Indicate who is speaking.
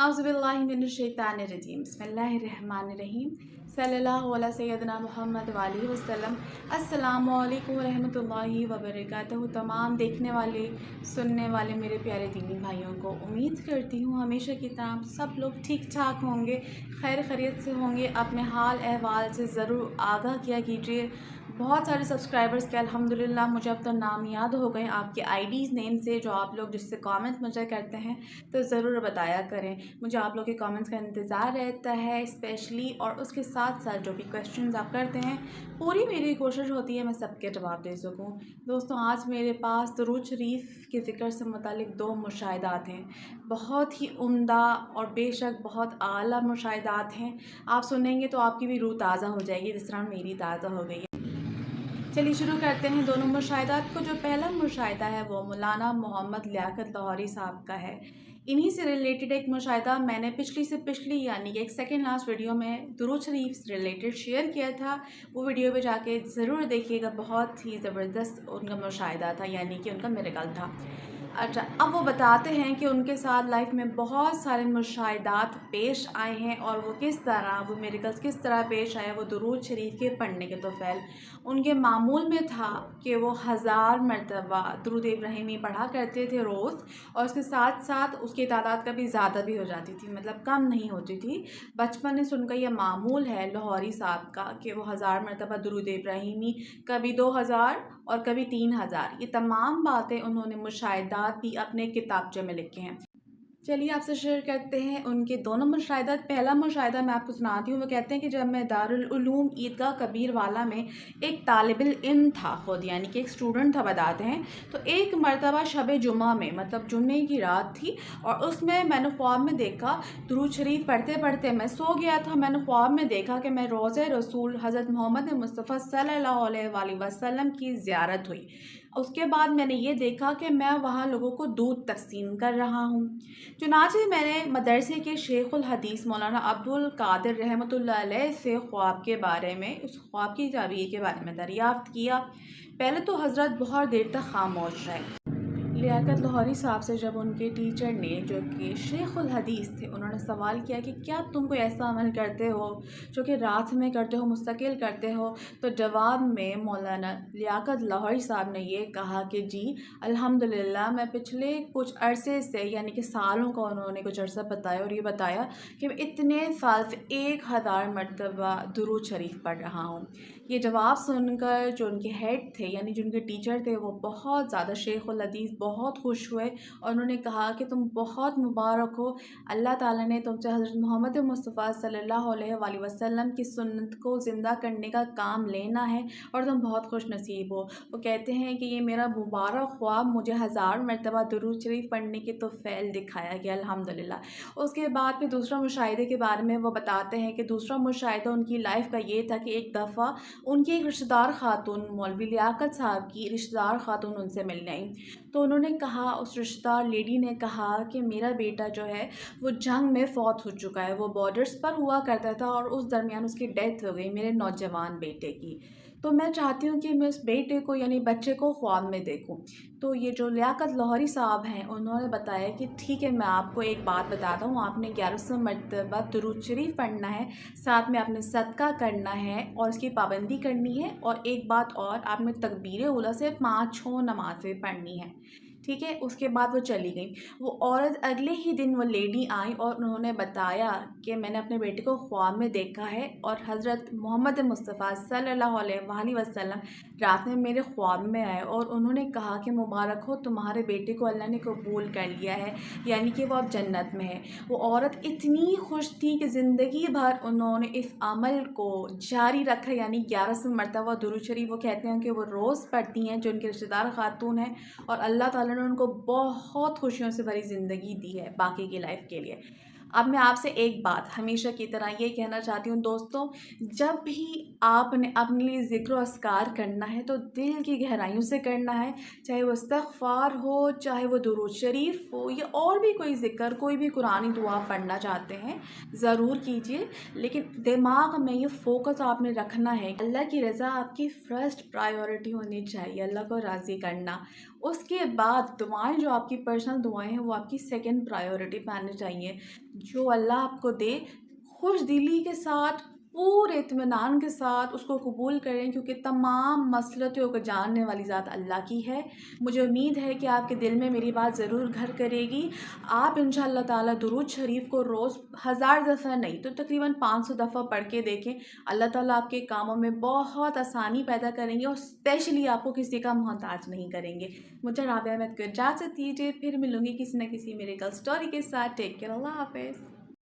Speaker 1: आउज़ुबिल्लाहिमिनश्शैतानिर्रजीम बिस्मिल्लाहिर्रहमानिर्रहीम सल्लल्लाहु अला सय्यदना मुहम्मद वालिहि वसल्लम। अस्सलामु अलैकुम रहमतुल्लाहि व बरकातहू। तमाम देखने वाले सुनने वाले मेरे प्यारे दीनी भाइयों को उम्मीद करती हूँ हमेशा की तरह सब लोग ठीक ठाक होंगे, खैर खैरियत से होंगे। अपने हाल अहवाल से ज़रूर आगाह किया कीजिए। बहुत सारे सब्सक्राइबर्स के अल्हम्दुलिल्लाह मुझे अब तो नाम याद हो गए आपके आईडीज़ नेम से, जो आप लोग जिससे कमेंट मुझे करते हैं तो ज़रूर बताया करें। मुझे आप लोग के कमेंट्स का इंतज़ार रहता है स्पेशली, और उसके साथ साथ जो भी क्वेश्चंस आप करते हैं पूरी मेरी कोशिश होती है मैं सबके जवाब दे सकूं। दोस्तों, आज मेरे पास दुरूद शरीफ के ज़िक्र से मुतालिक 2 मुशाहिदात हैं, बहुत ही उम्दा और बेशक बहुत आला मुशाहिदात हैं। आप सुनेंगे तो आपकी भी रूह ताज़ा हो जाएगी जिस तरह मेरी ताज़ा हो गई है। चलिए शुरू करते हैं दोनों मुशाहिदात को। जो पहला मुशाहिदा है वो मौलाना मोहम्मद लियाकत लाहौरी साहब का है। इन्हीं से रिलेटेड एक मुशाहिदा मैंने पिछली यानी कि एक सेकंड लास्ट वीडियो में दुरूद शरीफ से रिलेटेड शेयर किया था। वो वीडियो पे जाके ज़रूर देखिएगा, बहुत ही ज़बरदस्त उनका मुशाहिदा था, यानी कि उनका मिरेकल था। अच्छा, अब वो बताते हैं कि उनके साथ लाइफ में बहुत सारे मुशाहिदात पेश आए हैं और वो किस तरह, वो मिरेकल्स किस तरह पेश आए। वो दुरूद शरीफ के पढ़ने के तोफ़ैल उनके मामूल में था कि वो 1000 मरतबा दुरूद इब्राहिमी पढ़ा करते थे रोज़, और उसके साथ साथ उसकी तादाद कभी ज़्यादा भी हो जाती थी, मतलब कम नहीं होती थी। बचपन से उनका ये मामूल है लाहौरी साहब का कि वो 1000 मरतबा दुरूद इब्राहिमी, कभी 2000 और कभी 3000, ये तमाम बातें उन्होंने मुशाहिदात भी अपने किताबचे में लिखे हैं। चलिए आपसे शेयर करते हैं उनके दोनों मुशाहिदात। पहला मुशाहिदा मैं आपको सुनाती हूँ। वो कहते हैं कि जब मैं दारुल उलूम ईदगाह कबीर वाला में एक तालिबुल इल्म था, खुद यानी कि एक स्टूडेंट था, बताते हैं, तो एक मरतबा शब जुमा में, मतलब जुम्मे की रात थी, और उसमें मैंने ख्वाब में देखा, दुरूद शरीफ पढ़ते पढ़ते मैं सो गया था। मैंने ख्वाब में देखा कि मैं रोज़े रसूल हज़रत मोहम्मद मुस्तफ़ा सल्लल्लाहु अलैहि वसल्लम की ज़ियारत हुई। उसके बाद मैंने ये देखा कि मैं वहाँ लोगों को दूध तक़सीम कर रहा हूँ। चुनांचे मैंने मदरसे के शेखुल हदीस मौलाना अब्दुल कादिर रहमतुल्लाह अलैह से ख्वाब के बारे में, उस ख्वाब की ताबीर के बारे में दरियाफ़्त किया। पहले तो हज़रत बहुत देर तक खामोश रहे। लियाकत लाहौरी साहब से जब उनके टीचर ने, जो कि शेखुल हदीस थे, उन्होंने सवाल किया कि क्या तुम कोई ऐसा अमल करते हो जो कि रात में करते हो, मुस्तकिल करते हो, तो जवाब में मौलाना लियाकत लाहौरी साहब ने ये कहा कि जी अल्हम्दुलिल्लाह, मैं पिछले कुछ अरसे से, यानी कि सालों का उन्होंने कुछ अरसा बताया, और ये बताया कि मैं इतने साल से 1000 मरतबा दुरूद शरीफ पढ़ रहा हूँ। ये जवाब सुनकर जो उनके हेड थे, यानी जो उनके टीचर थे, वो बहुत ज़्यादा, शेखुल हदीस बहुत खुश हुए, और उन्होंने कहा कि तुम बहुत मुबारक हो, अल्लाह ताला ने तुमसे हज़रत मोहम्मद मुस्तफ़ा सल्लल्लाहु अलैहि वसल्लम की सुन्नत को ज़िंदा करने का काम लेना है, और तुम बहुत खुश नसीब हो। वो कहते हैं कि ये मेरा मुबारक ख्वाब, मुझे 1000 मरतबा दुरूद शरीफ पढ़ने के तोफ़ैल दिखाया गया अल्हम्दुलिल्लाह। उसके बाद फिर दूसरा मुशाहिदे के बारे में वो बताते हैं कि दूसरा मुशाहिदा उनकी लाइफ का ये था कि एक दफ़ा उनकी एक रिश्तेदार ख़ातून, मौलवी लियाकत साहब की रिश्तेदार ख़ातून उनसे मिलने आई। तो उन्होंने कहा, उस रिश्तेदार लेडी ने कहा कि मेरा बेटा जो है वो जंग में फ़ौत हो चुका है, वो बॉर्डर्स पर हुआ करता था और उस दरमियान उसकी डेथ हो गई, मेरे नौजवान बेटे की। तो मैं चाहती हूँ कि मैं उस बेटे को, यानी बच्चे को, ख्वाब में देखूँ। तो ये जो लियाकत लाहौरी साहब हैं, उन्होंने बताया कि ठीक है, मैं आपको एक बात बताता हूँ, आपने 1100 मरतबा दुरूद शरीफ पढ़ना है, साथ में आपने सदका करना है और उसकी पाबंदी करनी है, और एक बात और, आपने तकबीर उला से 5 नमाज़ें पढ़नी है। ठीक है, उसके बाद वो चली गई। वो औरत अगले ही दिन, वो लेडी आई और उन्होंने बताया कि मैंने अपने बेटे को ख्वाब में देखा है, और हज़रत मोहम्मद मुस्तफ़ा सल्लल्लाहु अलैहि वसल्लम रात में मेरे ख्वाब में आए, और उन्होंने कहा कि मुबारक हो, तुम्हारे बेटे को अल्लाह ने कबूल कर लिया है, यानी कि वो अब जन्नत में है। वो औरत इतनी खुश थी कि ज़िंदगी भर उन्होंने इस अमल को जारी रखा, यानी 1100 मरतबा दुरूद शरीफ वो कहते हैं कि वो रोज़ पढ़ती हैं, जो उनके रिश्तेदार ख़ातून हैं, और अल्लाह ताला ने उनको बहुत खुशियों से भरी ज़िंदगी दी है बाकी की लाइफ के लिए। अब मैं आपसे एक बात हमेशा की तरह ये कहना चाहती हूँ दोस्तों, जब भी आपने अपने लिए ज़िक्र व अस्कार करना है तो दिल की गहराइयों से करना है, चाहे वो इस्तिग़फ़ार हो, चाहे वो दुरूद शरीफ हो, या और भी कोई ज़िक्र, कोई भी कुरानी दुआ पढ़ना चाहते हैं ज़रूर कीजिए, लेकिन दिमाग में ये फ़ोकस आपने रखना है, अल्लाह की रज़ा आपकी फ़र्स्ट प्रायोरिटी होनी चाहिए, अल्लाह को राज़ी करना। اس کے بعد دعائیں جو آپ کی پرسنل دعائیں ہیں وہ آپ کی سیکنڈ پرائیورٹی پہ آنی چاہیے. جو اللہ آپ کو دے خوش دلی کے ساتھ پورے اطمینان کے ساتھ اس کو قبول کریں، کیونکہ تمام مصلحتوں کو جاننے والی ذات اللہ کی ہے. مجھے امید ہے کہ آپ کے دل میں میری بات ضرور گھر کرے گی. آپ انشاءاللہ تعالیٰ درود شریف کو روز 1000 دفعہ نہیں تو تقریباً 500 دفعہ پڑھ کے دیکھیں. اللہ تعالیٰ آپ کے کاموں میں بہت آسانی پیدا کریں گے اور اسپیشلی آپ کو کسی کا محتاج نہیں کریں گے. مجھے رابعہ احمد کو اجازت دیجیے، پھر ملوں گی کسی نہ کسی میریکل سٹوری کے ساتھ. ٹیک کیئر، اللہ حافظ.